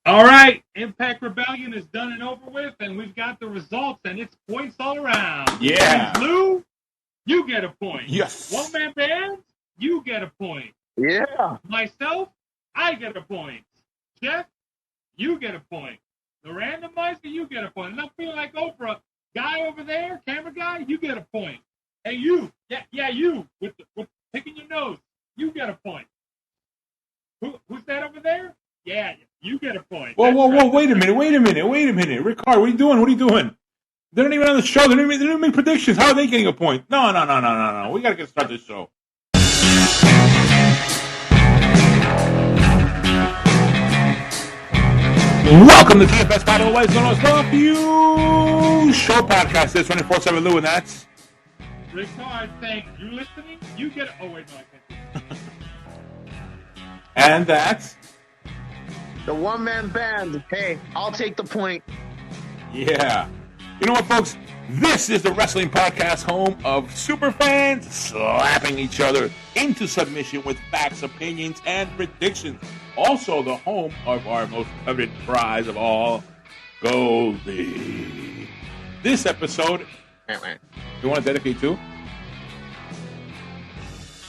All right, Impact Rebellion is done and over with, and we've got the results, and it's points all around. Yeah. Means Lou, you get a point. Yes. One Man Band, you get a point. Yeah. Myself, I get a point. Jeff, you get a point. The randomizer, you get a point. And I'm feeling like Oprah. Guy over there, camera guy, you get a point. Hey, you, you, with picking your nose, you get a point. Who's that over there? Yeah, you get a point. Whoa, wait a minute. Ricard, what are you doing? They're not even on the show. They didn't even make predictions. How are they getting a point? No. We got to get started this show. Welcome to TFS Battle Always known as the View Show Podcast. It's 24/7 Lou, and that's Ricard. Thank you listening. You get. Oh wait, no, I can't. And that's the One Man Band. Hey, I'll take the point. Yeah. You know what, folks? This is the wrestling podcast home of super fans slapping each other into submission with facts, opinions, and predictions. Also, the home of our most coveted prize of all, Goldie. This episode, you want to dedicate to?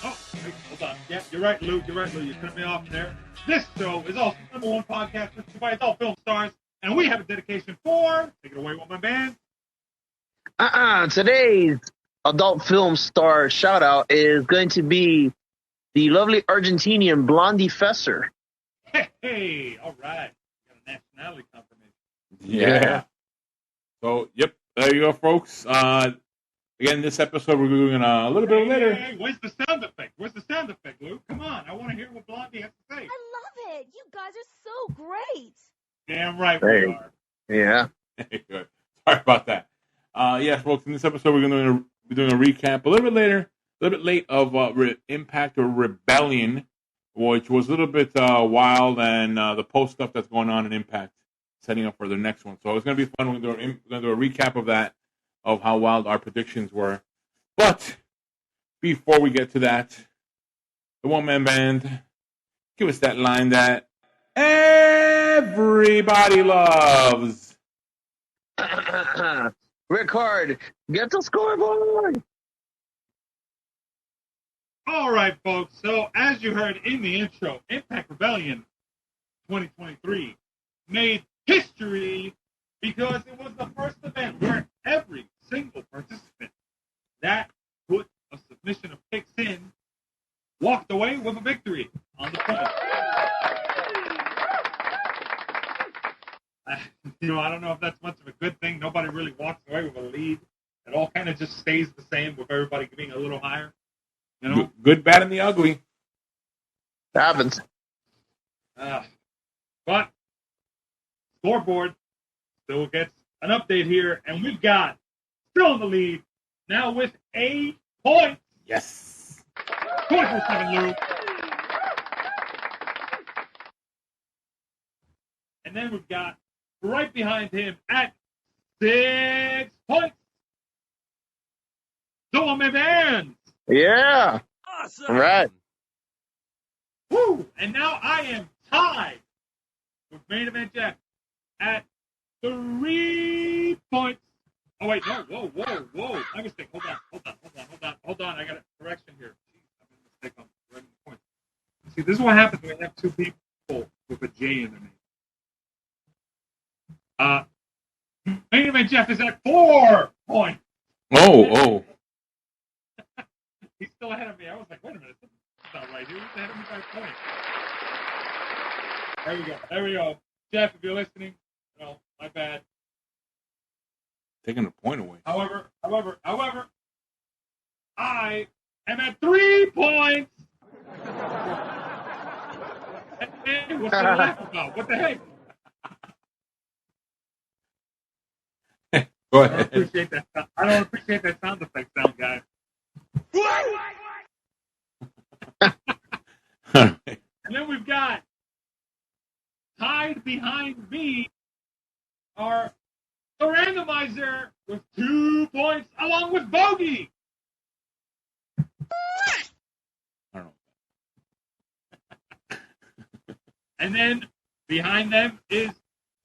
Oh, wait, hold on. Yeah, you're right, Lou. You cut me off there. This show is also the #1 podcast with by adult film stars, and we have a dedication for. Take it away, One Man Band. Today's adult film star shout out is going to be the lovely Argentinian Blondie Fesser. Hey, all right. Got a nationality confirmation. Yeah. So, yep, there you go, folks. Again, this episode we're doing a little bit later. Hey, where's the sound effect? Lou? Come on, I want to hear what Blondie has to say. I love it. You guys are so great. Damn right we are. Yeah. Good. Sorry about that. Yes, folks, in this episode we're going to be doing a recap a little bit late of Impact or Rebellion, which was a little bit wild, and the post stuff that's going on in Impact, setting up for the next one. So it's going to be fun. We're going to do a recap of that, of how wild our predictions were. But before we get to that, the One Man Band, give us that line that everybody loves. Ricard, get the scoreboard. All right, folks. So, as you heard in the intro, Impact Rebellion 2023 made history because it was the first event where every single participant that put a submission of picks in walked away with a victory on the point. I don't know if that's much of a good thing. Nobody really walks away with a lead. It all kind of just stays the same with everybody being a little higher. You know? Good, bad, and the ugly. It happens. But scoreboard still gets an update here, and we've got still in the lead now with 8 points. Yes. 24/7 Lou. And then we've got right behind him at 6 points. So on my man. Yeah. Awesome. All right. Woo! And now I am tied with Main Event Jeff at 3 points. Oh wait, no, whoa! My mistake. Hold on. I got a correction here. Jeez, I made a mistake on the point. See, this is what happens when I have two people with a J in their name. Main Event Jeff is at 4 points. Oh. He's still ahead of me. I was like, wait a minute, that's not right. He was ahead of me by a point. There we go. Jeff, if you're listening, my bad. Taking the point away. However, I am at 3 points. Hey, what's the laugh about? What the heck? Go I ahead. don't appreciate that sound effect, guy. And then we've got tied behind me are the randomizer with 2 points, along with Bogey. I don't know. And then Behind them is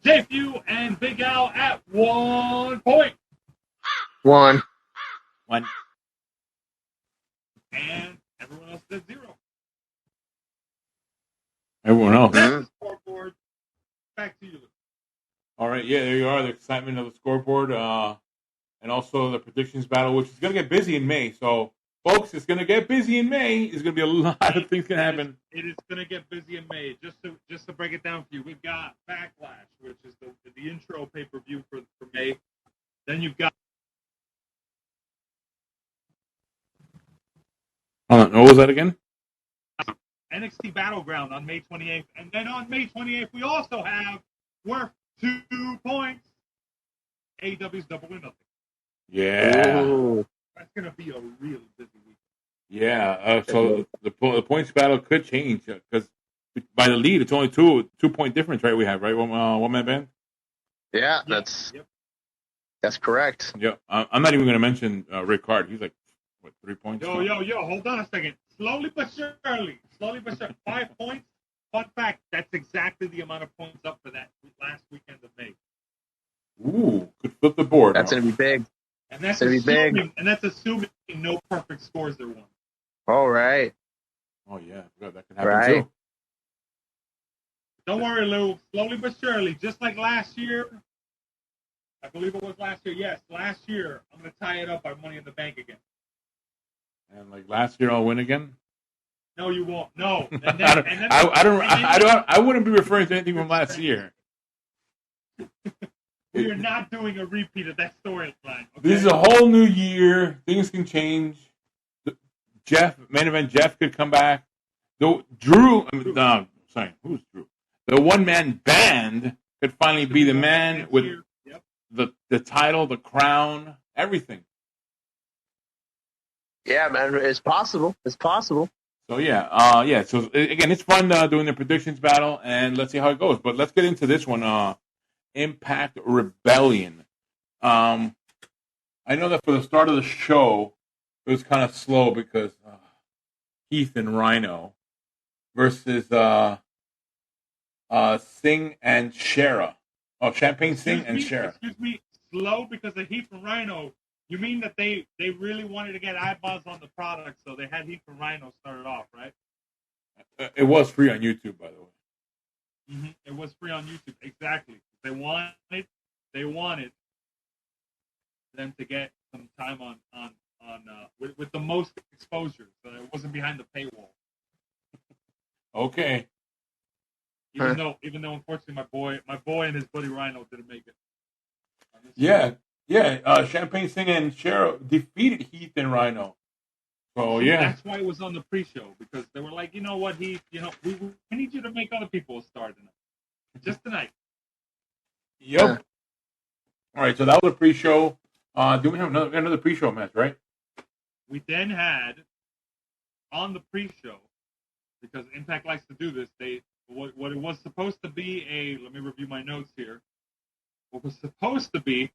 JFU and Big Al at 1 point. One. One. And everyone else is at 0. Everyone else. That's the scoreboard. Back to you, Luke. All right, yeah, there you are. The excitement of the scoreboard, and also the predictions battle, which is going to get busy in May. So, folks, it's going to get busy in May. There's going to be a lot of things going to happen. It is going to get busy in May. Just to break it down for you, we've got Backlash, which is the intro pay-per-view for May. Then you've got What was that again? NXT Battleground on May 28th. And then on May 28th, we also have worth 2 points. AEW's Double or Nothing. Yeah. Ooh. That's going to be a really busy week. Yeah. So the points battle could change because by the lead, it's only 2-point difference, right? We have, right? One man band? Yeah, Yep. that's correct. Yeah. I'm not even going to mention Rick Hart. He's like, what, 3 points? Yo, hold on a second. Slowly but surely. 5 points. Fun fact, that's exactly the amount of points up for that last weekend of May. Ooh, could flip the board. That's going to be big. And that's Gonna be big. assuming no perfect scores are won. All right. Oh, yeah. That could happen, Right. too. Don't worry, Lou. Slowly but surely, just like last year. I believe it was last year. Yes, last year. I'm going to tie it up by Money in the Bank again. And like last year, I'll win again. No, you won't. No. I wouldn't be referring to anything from last year. We are not doing a repeat of that storyline. Okay? This is a whole new year. Things can change. Main event Jeff could come back. Who's Drew? The one-man band could finally be the man with the title, the crown, everything. Yeah, man, it's possible. It's possible. So yeah. So again, it's fun doing the predictions battle, and let's see how it goes. But let's get into this one. Impact Rebellion. I know that for the start of the show, it was kind of slow because Heath and Rhino versus Singh and Shera. Oh, Champagne Singh and Shera. Excuse me, slow because of Heath and Rhino. You mean that they really wanted to get eyeballs on the product, so they had Heath and Rhino started off, right? It was free on YouTube, by the way. Mm-hmm. It was free on YouTube, exactly. They wanted them to get some time on with the most exposure, so it wasn't behind the paywall. Okay. Even though unfortunately my boy and his buddy Rhino didn't make it. Yeah. Champagne Singh and Shera defeated Heath and Rhino. So yeah, that's why it was on the pre-show, because they were like, you know what, Heath, we need you to make other people a star tonight, just tonight. Yep. All right, so that was a pre-show. Do we have another pre-show match, right? We then had on the pre-show, because Impact likes to do this. What it was supposed to be let me review my notes here. What was supposed to be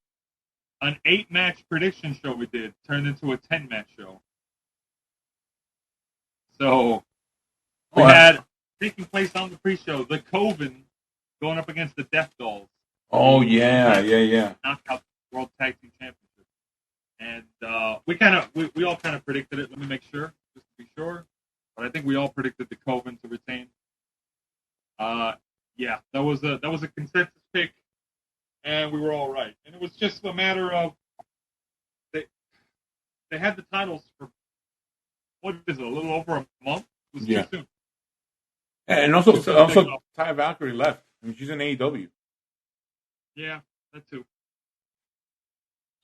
an 8-match prediction show we did turned into a 10-match show. So we had taking place on the pre-show the Coven going up against the Death Dolls. Oh yeah. Knockout World Tag Team Championship, and we all kind of predicted it. Let me make sure, just to be sure. But I think we all predicted the Coven to retain. Yeah, that was a consensus pick, and we were all right. And it was just a matter of they had the titles for what is it, a little over a month? It was too soon. And also Ty Valkyrie left. I mean, she's in AEW. Yeah, that too.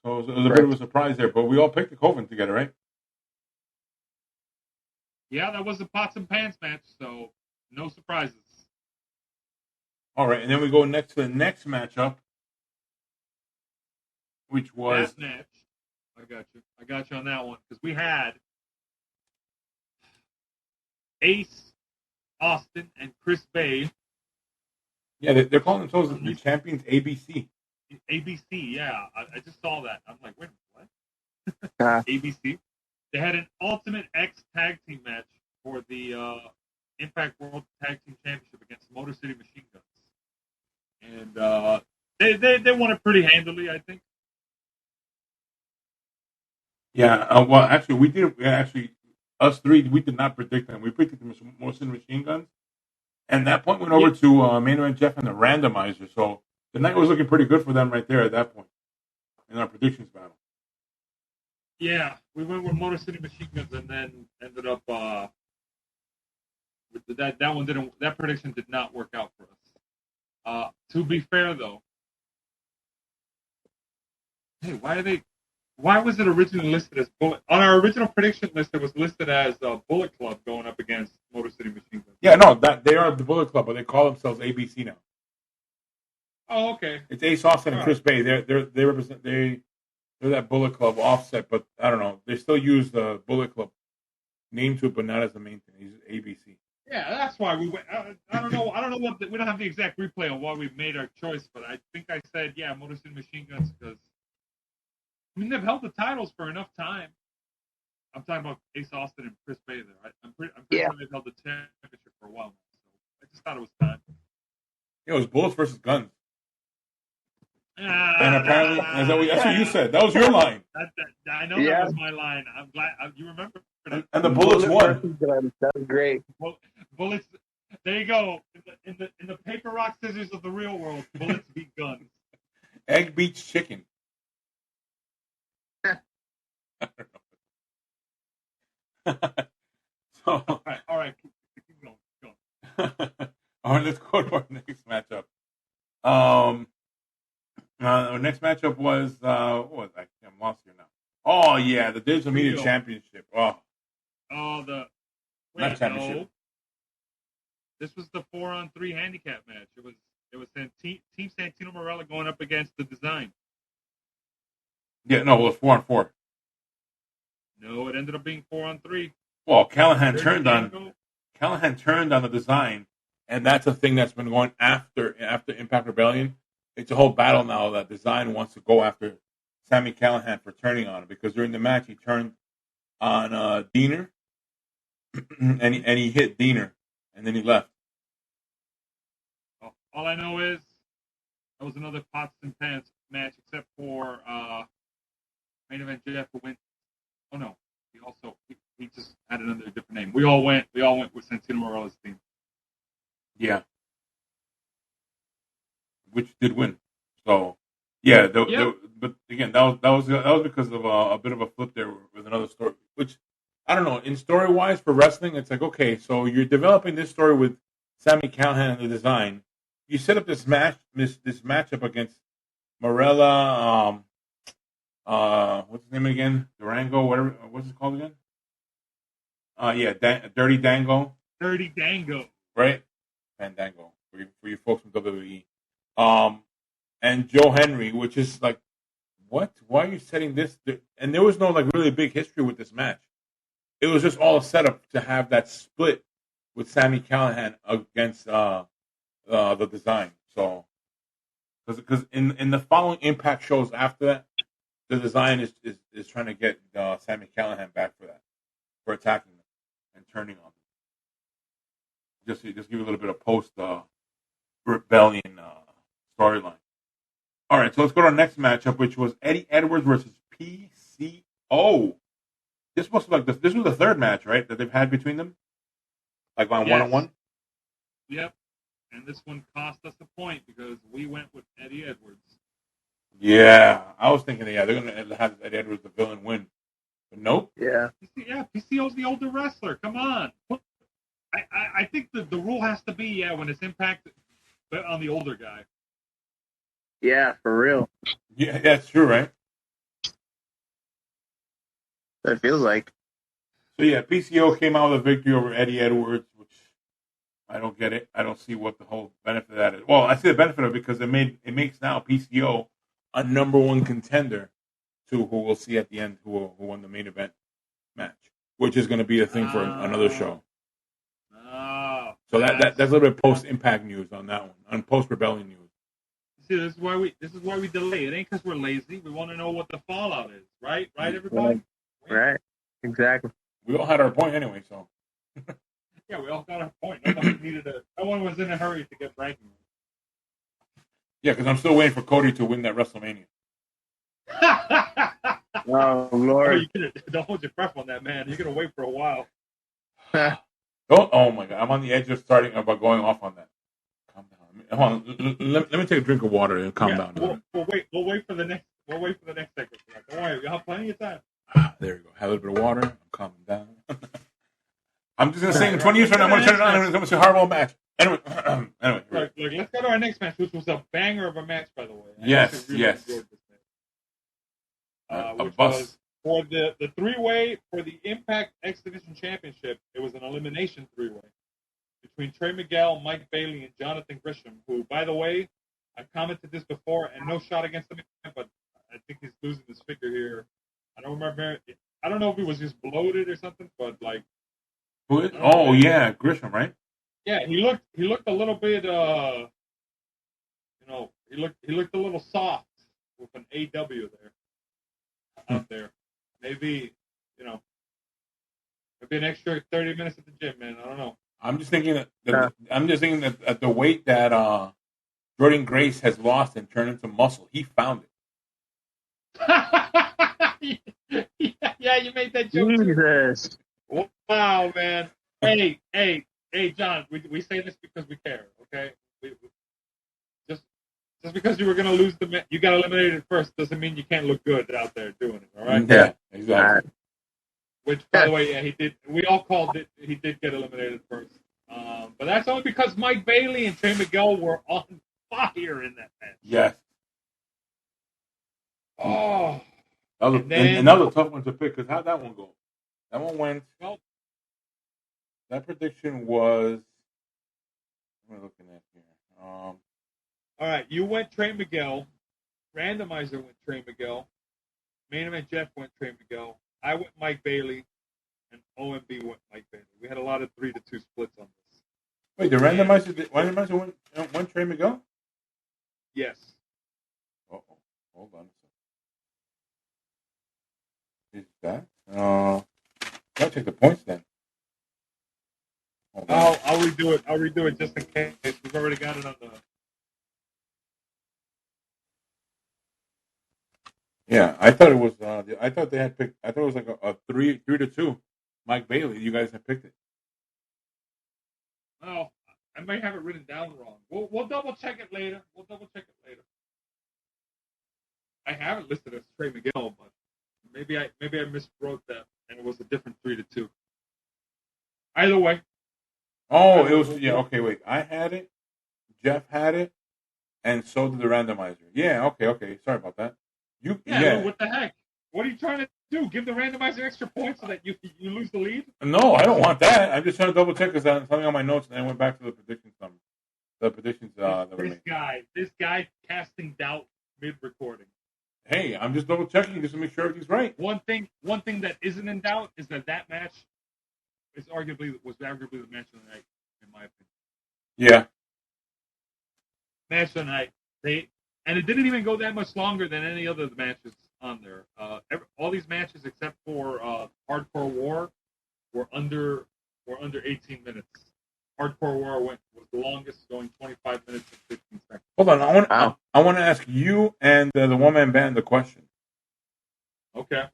So it was a bit of a surprise there, but we all picked the Coven together, right? Yeah, that was a pots and pans match, so no surprises. All right, and then we go next to the next matchup, which was that match. I got you on that one, because we had Ace Austin and Chris Bay. Yeah, they're calling themselves the new champions, ABC. ABC, yeah. I just saw that. I'm like, wait, what? ABC. They had an Ultimate X tag team match for the Impact World Tag Team Championship against Motor City Machine Guns. and they won it pretty handily, I think. Yeah. Well, actually, we did. Actually, us three, we did not predict them. We predicted Morrison Machine Guns, and that point went over to Main Event Jeff and the randomizer. So the night was looking pretty good for them right there at that point in our predictions battle. Yeah, we went with Motor City Machine Guns, and then ended up with that one didn't. That prediction did not work out for us. To be fair, though, hey, why was it originally listed as Bullet? On our original prediction list, it was listed as Bullet Club going up against Motor City Machine Guns. Yeah, no, that they are the Bullet Club, but they call themselves ABC now. Oh, okay. It's Ace Austin and Chris Bay. They represent they're that Bullet Club offset, but I don't know. They still use the Bullet Club name to it, but not as the main thing. They use ABC. Yeah, that's why we went. I don't know. I don't know what we don't have the exact replay on why we made our choice, but I think I said Motor City Machine Guns because they've held the titles for enough time. I'm talking about Ace Austin and Chris Bay there. I'm pretty sure they've held the championship for a while now. So I just thought it was time. Yeah, it was Bullets versus Guns. And apparently, that's what you said. That was your line. I know that was my line. I'm glad you remember. And the Bullets won. That was great. Bullets. There you go. In the paper rock scissors of the real world, Bullets beat Guns. Egg beats chicken. So, all right. Keep going. All right, let's go to our next matchup. Our next matchup was what was I? I'm lost here now. Oh yeah, the Digital Media Championship. Not championship. No. This was the 4-on-3 handicap match. It was Team Santino Marella going up against the Design. Yeah, no, it was 4-on-4. No, it ended up being 4-on-3. Well, Callahan turned on the Design, and that's a thing that's been going after Impact Rebellion. It's a whole battle now that Design wants to go after Sami Callahan for turning on him because during the match he turned on Diener and he hit Diener and then he left. All I know is that was another pots and pans match except for Main Event Jeff who went. Oh no, he just had another different name. We all went with Santino Marella's team. Yeah. Which did win. So, yeah, but again, that was because of a bit of a flip there with another story. Which I don't know. In story wise for wrestling, it's like okay, so you're developing this story with Sami Callahan and the Design. You set up this matchup against Marella. What's his name again? Durango, whatever. What's it called again? Dirty Dango. Dirty Dango. Right, Fandango for you folks from WWE. And Joe Henry, which is like, what? Why are you setting this? And there was no like really big history with this match. It was just all a setup to have that split with Sami Callahan against the Design. So, because in the following Impact shows after that, the Design is trying to get Sami Callahan back for attacking them and turning on them. Just give you a little bit of post Rebellion storyline. All right, so let's go to our next matchup, which was Eddie Edwards versus PCO. This was this was the third match, right, that they've had between them, like on one-on-one. Yep, and this one cost us a point because we went with Eddie Edwards. Yeah, I was thinking, they're going to have Eddie Edwards the villain win, but nope. Yeah. PCO's the older wrestler. Come on. I think the rule has to be when it's Impact, but on the older guy. Yeah, for real. Yeah, that's true, right? That feels like. So yeah, PCO came out with a victory over Eddie Edwards, which I don't get it. I don't see what the whole benefit of that is. Well, I see the benefit of it because it makes now PCO a number one contender to who we'll see at the end who won the main event match, which is going to be a thing for another show. So that's a little bit post Impact news on that one, on post Rebellion news. See, this is why we delay. It ain't because we're lazy. We want to know what the fallout is, right? Right, everybody. Right. Exactly. We all had our point anyway, so. Yeah, we all got our point. No one was in a hurry to get ranking. Yeah, because I'm still waiting for Cody to win that WrestleMania. Oh Lord. Don't hold your breath on that, man. You're gonna wait for a while. Oh my God! I'm on the edge of going off on that. Calm down. Hold on. Let me take a drink of water and calm down. We'll wait for the next. We'll wait for the next segment. Don't worry, we have plenty of time. There you go. Have a little bit of water. I'm calming down. I'm just gonna say in 20 years from now, I'm gonna turn it on and it's gonna be a horrible match. Anyway, Look, let's go to our next match, which was a banger of a match, by the way. Yes. Enjoyed this match. Which was for the three-way for the Impact X Division Championship. It was an elimination three-way between Trey Miguel, Mike Bailey, and Jonathan Gresham. Who, by the way, I've commented this before, and no shot against him, but I think he's losing his figure here. I don't remember. I don't know if he was just bloated or something, but like. Oh yeah, Gresham, right? Yeah, he looked a little bit. He looked a little soft with an AW there. Out there, maybe maybe an extra 30 minutes at the gym, man. I don't know. I'm just thinking that at the weight that Jordan Grace has lost and turned into muscle, he found it. Yeah, you made that joke. Jesus. Wow, man. Hey, John. We say this because we care. Okay. Just because you were gonna lose you got eliminated first doesn't mean you can't look good out there doing it. All right. Yeah, exactly. Which, by the way, yeah, he did. We all called it. He did get eliminated first. But that's only because Mike Bailey and Trey Miguel were on fire in that match. Yes. Oh. Another tough one to pick because how'd that one go? That one went. Well, that prediction was. What am I looking at here? All right, you went Trey Miguel. Randomizer went Trey Miguel. Main Event Jeff went Trey Miguel. I went Mike Bailey, and OMB went Mike Bailey. We had a lot of 3-2 splits on this. Wait, the randomizer went Trey Miguel? Yes. Uh-oh. Hold on a second. Is that? I'll take the points then. I'll redo it. I'll redo it just in case. We've already got it on the. Yeah, I thought it was. I thought they had picked. I thought it was like a 3-2. Mike Bailey. You guys had picked it. Oh, I might have it written down wrong. We'll double check it later. I have it listed as Trey Miguel, but maybe I miswrote that, and it was a different 3-2. Either way. Oh, it was. Yeah. Okay. Wait. I had it. Jeff had it, and so did the randomizer. Yeah. Okay. Sorry about that. Yeah. What the heck? What are you trying to do? Give the randomizer extra points so that you lose the lead? No, I don't want that. I'm just trying to double check because I'm something on my notes, and I went back to the predictions number. The predictions that were made. This guy casting doubt mid-recording. Hey, I'm just double checking just to make sure everything's right. One thing that isn't in doubt is that match was arguably the match of the night, in my opinion. Yeah. Match of the night. And it didn't even go that much longer than any other matches on there. All these matches except for Hardcore War were under 18 minutes. Hardcore War was the longest, going 25 minutes and 15 seconds. Hold on, I want to ask you and the one-man band the question. Okay.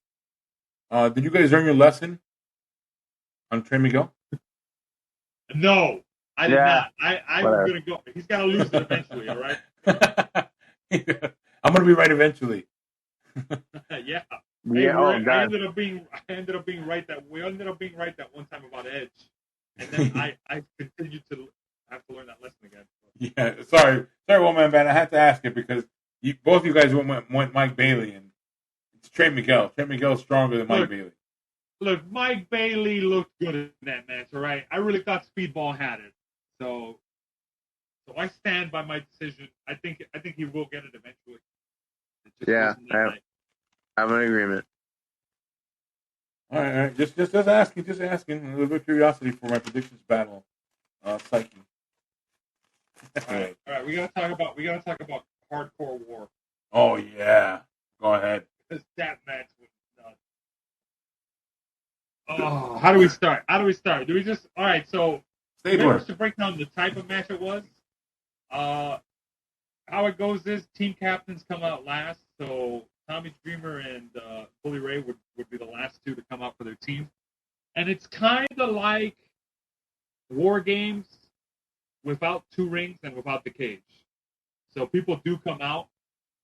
Did you guys learn your lesson on Trey Miguel? No, I did not. I'm going to go. He's got to lose it eventually, all right? I'm going to be right eventually. Yeah. Hey, God. I ended up being right that one time about Edge, and then I continued to have to learn that lesson again. Yeah, sorry, one-man band. I had to ask it because both of you guys went Mike Bailey, and it's Trey Miguel. Trey Miguel's stronger than Mike Bailey. Look, Mike Bailey looked good in that match. All right, I really thought Speedball had it, so I stand by my decision. I think he will get it eventually. Yeah, I'm in agreement. All right. Just asking. A little bit of curiosity for my predictions battle, psyche. All right. We gotta talk about Hardcore War. Oh yeah, go ahead. Because that match was nuts. Oh, how do we start? Do we just all right? So Stabler. to break down the type of match it was. how it goes is team captains come out last. So Tommy Dreamer and Bully Ray would be the last two to come out for their team. And it's kind of like War Games without two rings and without the cage. So people do come out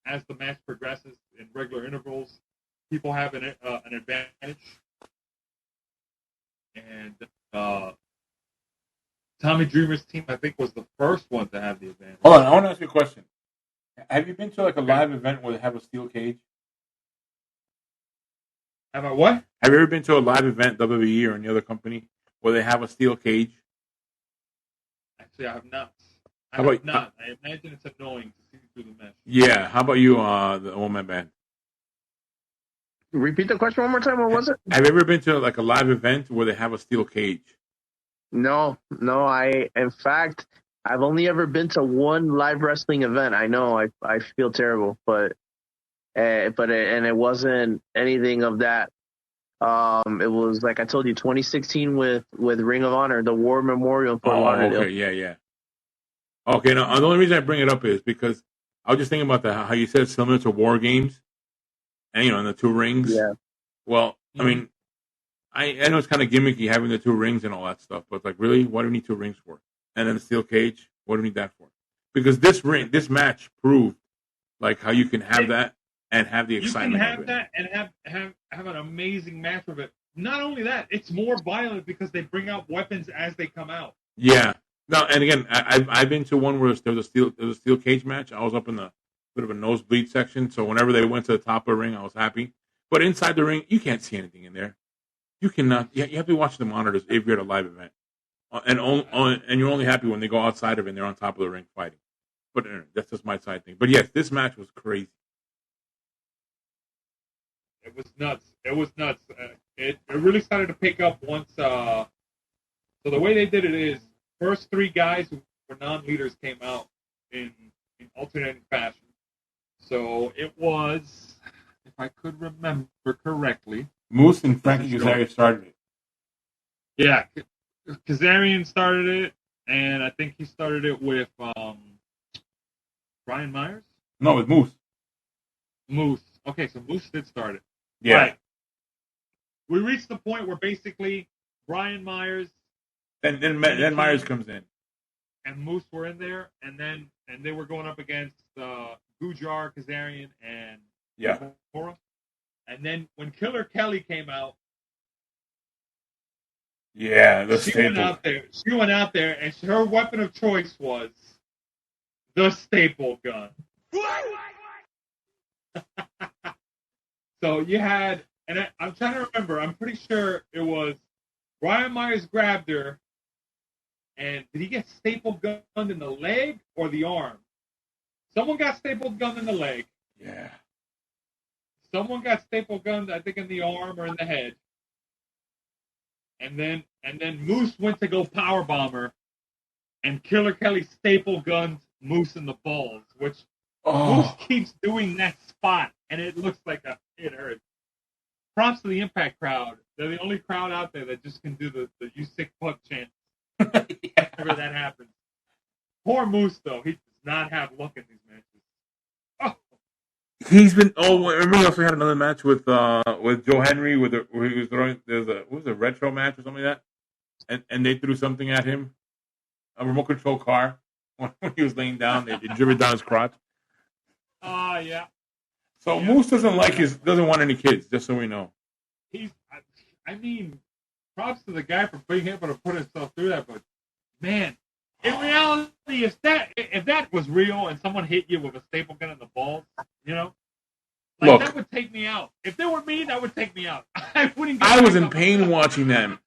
as the match progresses in regular intervals. People have an advantage. And Tommy Dreamer's team, I think, was the first one to have the advantage. Hold on, I want to ask you a question. Have you been to like a live event where they have a steel cage? Have I what? Have you ever been to a live event, WWE or any other company, where they have a steel cage? Actually, I have not. How about not. I imagine it's annoying to see through the mesh. Yeah. How about you, the old man band? Repeat the question one more time. What was it? Have you ever been to like a live event where they have a steel cage? No. In fact, I've only ever been to one live wrestling event. I know I feel terrible, but it wasn't anything of that. It was like I told you, 2016 with Ring of Honor, the War Memorial in Fort Lauderdale. Okay, yeah. Okay, now the only reason I bring it up is because I was just thinking about how you said similar to War Games, and in the two rings. Yeah. Well, I mean, I know it's kind of gimmicky having the two rings and all that stuff, but like, really, what do we need two rings for? And then the steel cage, what do we need that for? Because this match proved like how you can have that and have the excitement. You can have that and have an amazing match with it. Not only that, it's more violent because they bring out weapons as they come out. Yeah. No, and again, I've been to one where there was a steel cage match. I was up in the bit of a nosebleed section, so whenever they went to the top of the ring, I was happy. But inside the ring, you can't see anything in there. You cannot. You have to be watching the monitors if you're at a live event, and you're only happy when they go outside of it and they're on top of the ring fighting. But that's just my side thing. But yes, this match was crazy. It was nuts. It really started to pick up once. So the way they did it is first three guys who were non-leaders came out in alternating fashion. So it was, if I could remember correctly, Moose and Frankie Kazarian started it. Yeah, Kazarian started it, and I think he started it with Brian Myers. No, with Moose. Moose. Okay, so Moose did start it. Yeah. Right. We reached the point where basically Brian Myers then Myers comes in, and Moose were in there, and they were going up against Gujar, Kazarian, and Nakamura. And then when Killer Kelly came out, she went out there, and her weapon of choice was the staple gun. So you had, and I'm trying to remember. I'm pretty sure it was Brian Myers grabbed her, and did he get staple gunned in the leg or the arm? Someone got staple gunned in the leg. Yeah. Someone got staple gunned, I think, in the arm or in the head. And then Moose went to go powerbomb her, and Killer Kelly staple gunned Moose in the balls, which Moose keeps doing that spot, and it looks like it hurts. Props to the Impact crowd. They're the only crowd out there that just can do the "you sick fuck" chant whenever that happens. Poor Moose, though, he does not have luck in these matches. He's been. Remember he also had another match with Joe Henry where he was throwing. What was a retro match or something like that, and they threw something at him, a remote control car when he was laying down. They driven it down his crotch. Yeah. So Moose doesn't want any kids. Just so we know. I mean, props to the guy for being able to put himself through that, but man, in reality, if that was real and someone hit you with a staple gun in the balls, that would take me out. If they were me, that would take me out. I wouldn't. I was in pain watching them.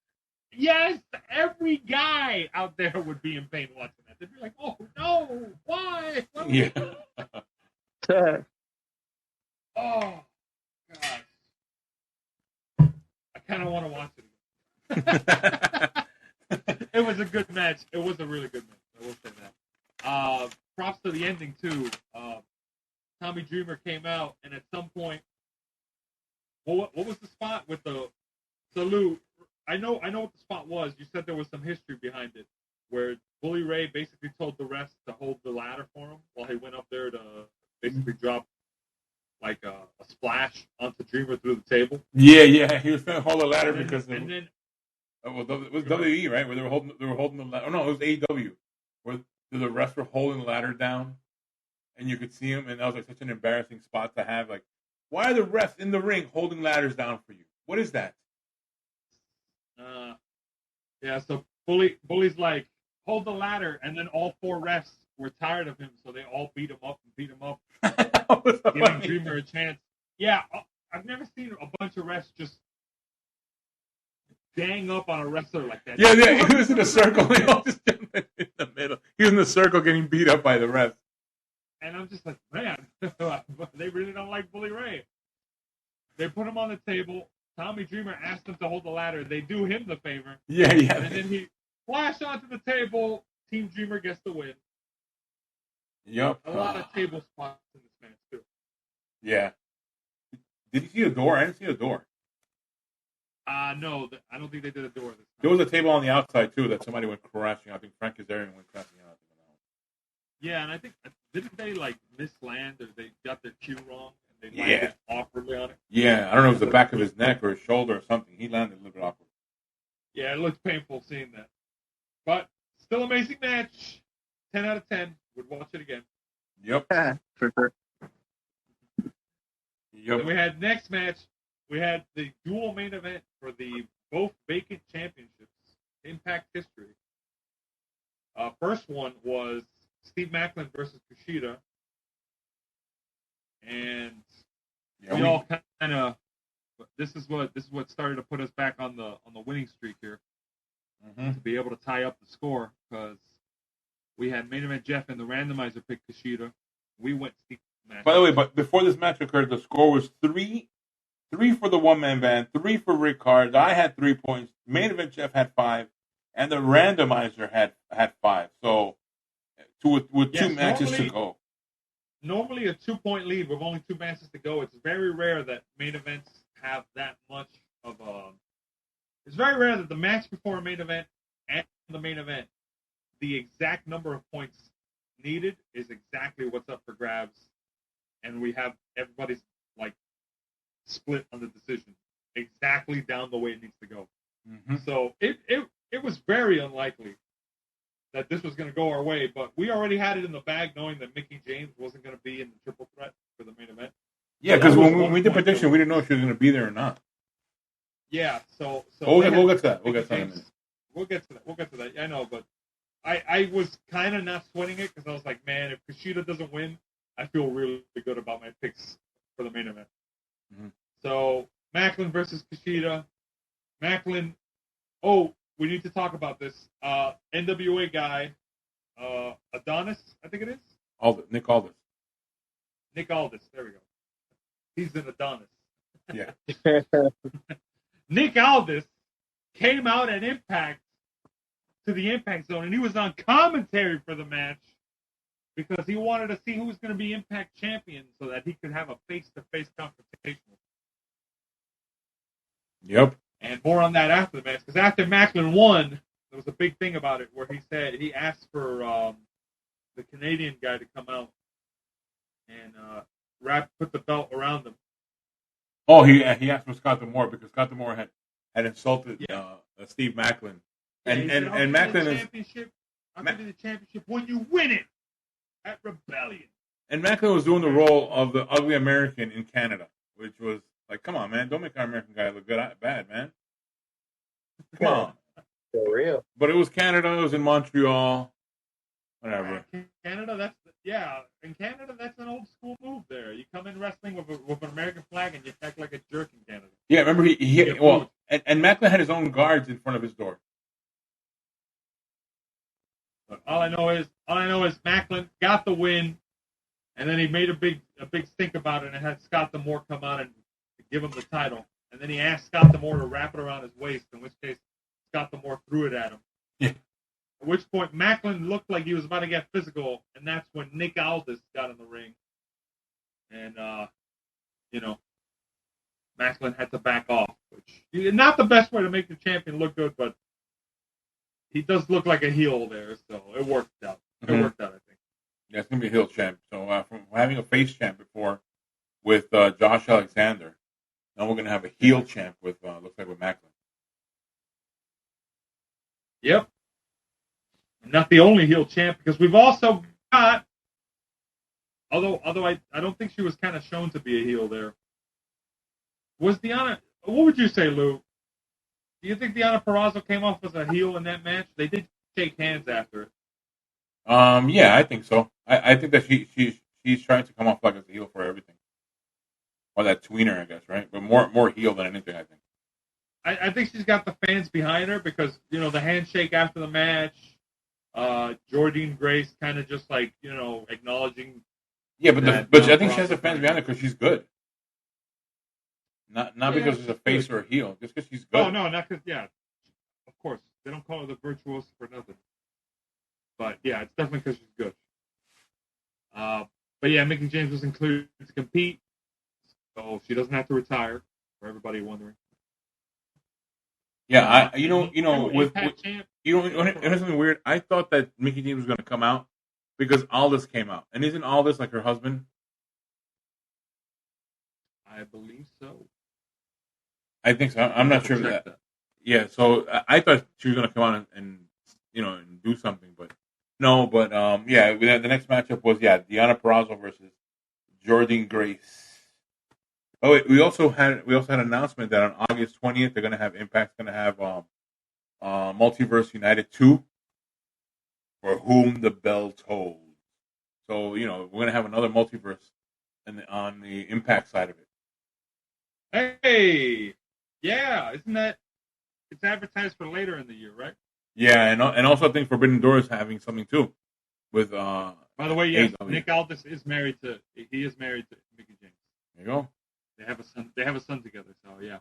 Yes, every guy out there would be in pain watching that. They'd be like, "Oh no, why?" Yeah. Oh gosh, I kind of want to watch it. It was a good match. It was a really good match. I will say that. Props to the ending too. Tommy Dreamer came out, and at some point, what was the spot with the salute? I know what the spot was. You said there was some history behind it, where Bully Ray basically told the rest to hold the ladder for him while he went up there to basically drop like a splash onto Dreamer through the table. Yeah. He was trying to hold the ladder because And then it was WWE, right? Where they were holding the ladder. Oh no, it was AEW, where the refs were holding the ladder down, and you could see him, and that was like such an embarrassing spot to have. Like, why are the refs in the ring holding ladders down for you? What is that? Yeah, so Bully's like, hold the ladder, and then all 4 refs were tired of him, so they all beat him up, giving Dreamer a chance. Yeah, I've never seen a bunch of refs just gang up on a wrestler like that. Yeah, he was in a circle. They all just jumped in the middle. He was in the circle getting beat up by the refs. And I'm just like, man, they really don't like Bully Ray. They put him on the table. Tommy Dreamer asked him to hold the ladder. They do him the favor. Yeah. And then he flashed onto the table. Team Dreamer gets the win. Yep. A lot of table spots in this match, too. Yeah. Did you see a door? I didn't see a door. No, I don't think they did a door this time. There was a table on the outside, too, that somebody went crashing. I think Frank Kazarian went crashing out. Yeah, and I think, didn't they, like, misland or they got their cue wrong and they landed awkwardly on it? Yeah, I don't know if it was the back of his neck or his shoulder or something. He landed a little bit awkward. Yeah, it looked painful seeing that. But still amazing match. 10 out of 10. Would watch it again. Yep. For sure. Yep. Then we had next match. We had the dual main event for the both vacant championships, Impact history. First one was Steve Maclin versus Kushida, and we all kind of. This is what started to put us back on the winning streak here, to be able to tie up the score, because we had main event Jeff and the randomizer pick Kushida. We went Steve Maclin. By the way, but before this match occurred, the score was 3 for the one-man band, 3 for Rick Hard. I had 3 points. Main event Jeff had 5, and the randomizer had 5. So, with 2 matches to go. Normally a 2-point lead with only 2 matches to go. It's very rare that main events have that much of a. It's very rare that the match before a main event and the main event, the exact number of points needed is exactly what's up for grabs, and we have everybody's like split on the decision exactly down the way it needs to go. Mm-hmm. So it was very unlikely that this was going to go our way, but we already had it in the bag knowing that Mickie James wasn't going to be in the triple threat for the main event. Yeah, because when we did prediction, we didn't know if she was going to be there or not. Yeah, so we'll get to that. We'll get to that. We'll get to that. I know, but I was kind of not sweating it because I was like, man, if Kushida doesn't win, I feel really good about my picks for the main event. Mm-hmm. So Maclin versus Kushida. Maclin. Oh, we need to talk about this. NWA guy, Adonis, I think it is. Nick Aldis. Nick Aldis. There we go. He's an Adonis. Yeah. Nick Aldis came out at Impact to the Impact Zone, and he was on commentary for the match because he wanted to see who was going to be Impact champion so that he could have a face-to-face confrontation. Yep. And more on that after the match, because after Maclin won, there was a big thing about it where he said he asked for the Canadian guy to come out and put the belt around him. Oh, he asked for Scott D'Amore because Scott D'Amore had insulted Steve Maclin, and Maclin is. I'll give you the championship when you win it at Rebellion. And Maclin was doing the role of the ugly American in Canada, which was like, come on, man, don't make our American guy look bad, man. Come on. For real. But it was Canada. It was in Montreal. Whatever. Canada, in Canada, that's an old school move there. You come in wrestling with an American flag and you act like a jerk in Canada. Yeah, remember and Maclin had his own guards in front of his door. But all I know is Maclin got the win, and then he made a big stink about it and had Scott D'Amore come out and give him the title. And then he asked Scott D'Amore to wrap it around his waist, in which case Scott D'Amore threw it at him. Yeah. At which point Maclin looked like he was about to get physical, and that's when Nick Aldis got in the ring. And, Maclin had to back off, which not the best way to make the champion look good, but he does look like a heel there, so it worked out. It worked out, I think. Yeah, it's gonna be a heel champ. So from having a face champ before with Josh Alexander, now we're gonna have a heel champ with looks like with Macklin. Yep. Not the only heel champ, because we've also got, although I don't think she was kind of shown to be a heel there. Was Deonna? What would you say, Lou? Do you think Deonna Purrazzo came off as a heel in that match? They did shake hands after it. Yeah, I think so. I think that she's trying to come off like a heel for everything, or that tweener, I guess, right? But more heel than anything, I think. I think she's got the fans behind her because the handshake after the match. Jordynne Grace kind of just like acknowledging. Yeah, but I think she has the fans behind her because she's good. Not because she's a face or a heel, just because she's good. Oh no, not because of course they don't call her the virtuoso for nothing. But yeah, it's definitely because she's good. But yeah, Mickie James was included to compete, so she doesn't have to retire. For everybody wondering. Yeah, with something weird. I thought that Mickie James was going to come out because Aldis came out, and isn't Aldis like her husband? I believe so. I think so. I'm not sure of that. Yeah, so I thought she was going to come out and do something, but no. But the next matchup was Deonna Purrazzo versus Jordynne Grace. Oh, wait, we also had an announcement that on August 20th they're going to have Impact's going to have Multiverse United 2, For Whom the Bell Tolls. So we're going to have another multiverse on the Impact side of it. Hey, yeah, isn't that? It's advertised for later in the year, right? Yeah, and also I think Forbidden Door is having something too. With by the way, yes, Nick Aldis is married to Mickie James. There you go. They have a son. They have a son together. So yeah.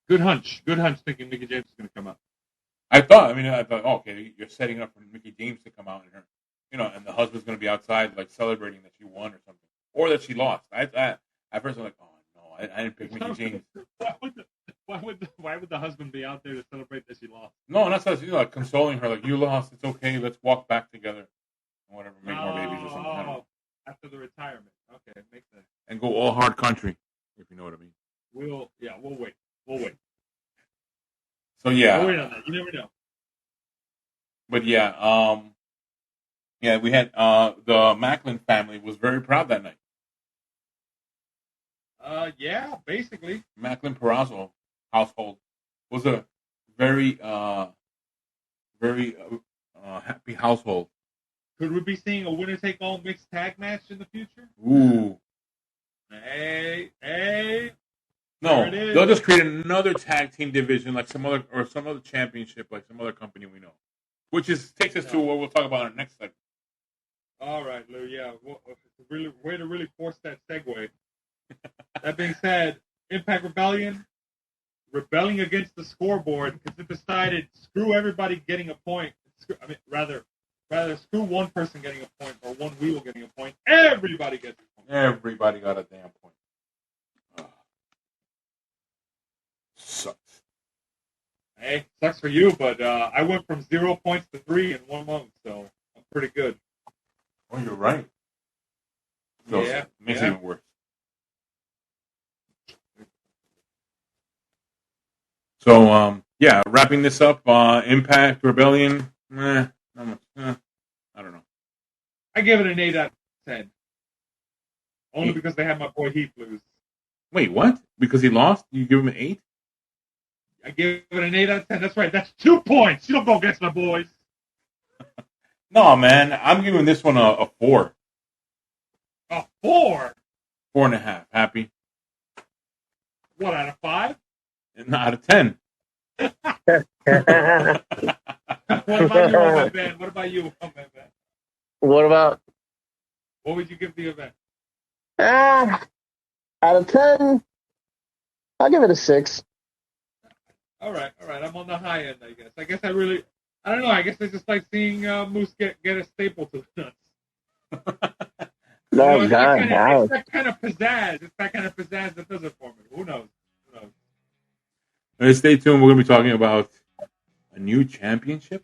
Good hunch. Thinking Mickie James is going to come out. I thought. Okay, you're setting up for Mickie James to come out and and the husband's going to be outside like celebrating that she won or something, or that she lost. At first I'm like, oh no, I didn't pick Mickie James. Why would the husband be out there to celebrate that she lost? No, that's like consoling her, like you lost. It's okay. Let's walk back together, and whatever, make more babies or something. After the retirement. Okay, makes sense. And go all hard country, if you know what I mean. We'll wait. So yeah. We'll wait on that. You never know. But we had the Macklin family was very proud that night. Basically. Macklin Purrazzo household was a very happy household. Could we be seeing a winner-take-all mixed tag match in the future? Ooh. Hey. No, they'll just create another tag team division, like some other championship, like some other company we know, which takes us to what we'll talk about in our next segment. All right, Lou. Yeah, way to really force that segue. That being said, Impact Rebellion rebelling against the scoreboard because it decided screw everybody getting a point. Rather, screw one person getting a point or one wheel getting a point. Everybody gets a point. Everybody got a damn point. Sucks. Hey, sucks for you, but I went from 0 points to 3 in 1 month, so I'm pretty good. Oh, you're right. So makes it even worse. So, wrapping this up, Impact Rebellion, not much. I don't know. I give it an 8 out of 10. Only because they had my boy Heath lose. Wait, what? Because he lost? You give him an 8? I give it an 8 out of 10. That's right. That's 2 points. You don't go against my boys. No, man. I'm giving this one a 4. A 4? 4.5. Happy? What, out of 5? Not out of 10. What about you on my band? What about you on my band? What would you give the event? Out of 10, I'll give it a 6. All right. I'm on the high end, I guess. I don't know. I guess I just like seeing Moose get a staple to the nuts. It's that kind of pizzazz. It's that kind of pizzazz that does it for me. Who knows? Stay tuned. We're going to be talking about a new championship